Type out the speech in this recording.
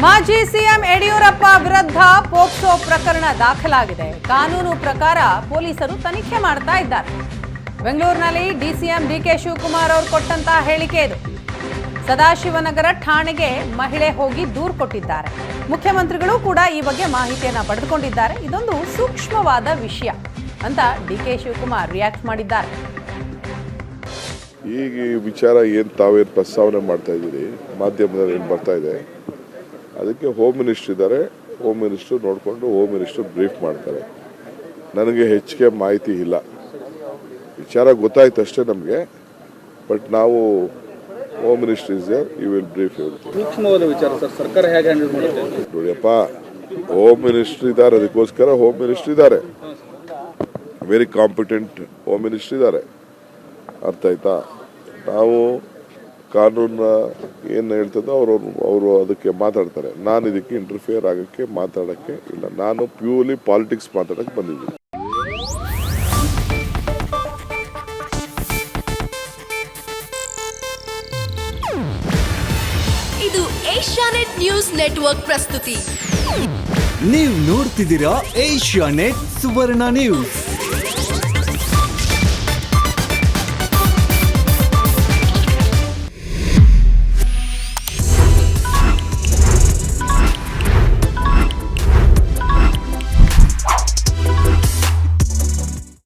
ಮಾಜಿ ಸಿಎಂ ಯಡಿಯೂರಪ್ಪ ವಿರುದ್ಧ ಪೋಕ್ಸೋ ಪ್ರಕರಣ ದಾಖಲಾಗಿದೆ. ಕಾನೂನು ಪ್ರಕಾರ ಪೊಲೀಸರು ತನಿಖೆ ಮಾಡ್ತಾ ಇದ್ದಾರೆ. ಬೆಂಗಳೂರಿನಲ್ಲಿ ಡಿಸಿಎಂ ಡಿಕೆ ಶಿವಕುಮಾರ್ ಅವರು ಕೊಟ್ಟಂತಹ ಹೇಳಿಕೆ ಇದು. ಸದಾಶಿವನಗರ ಠಾಣೆಗೆ ಮಹಿಳೆ ಹೋಗಿ ದೂರು ಕೊಟ್ಟಿದ್ದಾರೆ. ಮುಖ್ಯಮಂತ್ರಿಗಳು ಕೂಡ ಈ ಬಗ್ಗೆ ಮಾಹಿತಿಯನ್ನ ಪಡೆದುಕೊಂಡಿದ್ದಾರೆ. ಇದೊಂದು ಸೂಕ್ಷ್ಮವಾದ ವಿಷಯ ಅಂತ ಡಿಕೆ ಶಿವಕುಮಾರ್ ರಿಯಾಕ್ಟ್ ಮಾಡಿದ್ದಾರೆ. ಈಗ ಈ ವಿಚಾರ ಏನು ತಾವೇನು ಪ್ರಸ್ತಾವನೆ ಮಾಡ್ತಾ ಇದ್ದೀರಿ, ಮಾಧ್ಯಮದಲ್ಲಿ ಏನು ಬರ್ತಾ ಇದೆ, ಅದಕ್ಕೆ ಹೋಮ್ ಮಿನಿಸ್ಟರ್ ಇದ್ದಾರೆ. ಹೋಮ್ ಮಿನಿಸ್ಟರ್ ನೋಡಿಕೊಂಡು ಹೋಮ್ ಮಿನಿಸ್ಟರ್ ಬ್ರೀಫ್ ಮಾಡ್ತಾರೆ. ನನಗೆ ಹೆಚ್ಚಿಗೆ ಮಾಹಿತಿ ಇಲ್ಲ. ವಿಚಾರ ಗೊತ್ತಾಯ್ತು ಅಷ್ಟೇ ನಮಗೆ. ಬಟ್ ನಾವು home minister is there, you will brief ಹೇಳ್ತೀವಿ. ಸೂಕ್ಷ್ಮವಾದ ವಿಚಾರ ಸರ್, ಸರ್ಕಾರ ಹೇಗೆ ಹ್ಯಾಂಡಲ್ ಮಾಡುತ್ತೆ ನೋಡಿಯಪ್ಪ, ಹೋಮ್ ಮಿನಿಸ್ಟರ್ ಇದ್ದಾರೆ, ಅದಕ್ಕೋಸ್ಕರ ಹೋಮ್ ಮಿನಿಸ್ಟರ್ ಇದ್ದಾರೆ. ವೆರಿ ಕಾಂಪಿಟೆಂಟ್ ಹೋಮ್ ಮಿನಿಸ್ಟರ್ ಇದ್ದಾರೆ. ಅರ್ಥ ಆಯ್ತಾ? ನಾವು ಕಾನೂನ ಏನು ಹೇಳ್ತದೋ ಅವರು ಅದಕ್ಕೆ ಮಾತಾಡ್ತಾರೆ. ನಾನು ಇದಕ್ಕೆ ಇಂಟರ್ಫಿಯರ್ ಆಗೋಕ್ಕೆ ಮಾತಾಡೋಕ್ಕೆ ಇಲ್ಲ. ನಾನು ಪ್ಯೂರ್ಲಿ ಪಾಲಿಟಿಕ್ಸ್ ಮಾತಾಡೋಕ್ಕೆ ಬಂದಿದ್ದೀನಿ. ಇದು ಏಷ್ಯಾನೆಟ್ ನ್ಯೂಸ್ ನೆಟ್ವರ್ಕ್ ಪ್ರಸ್ತುತಿ. ನೀವು ನೋಡ್ತಿದ್ದೀರಾ ಏಷ್ಯಾನೆಟ್ ಸುವರ್ಣ ನ್ಯೂಸ್.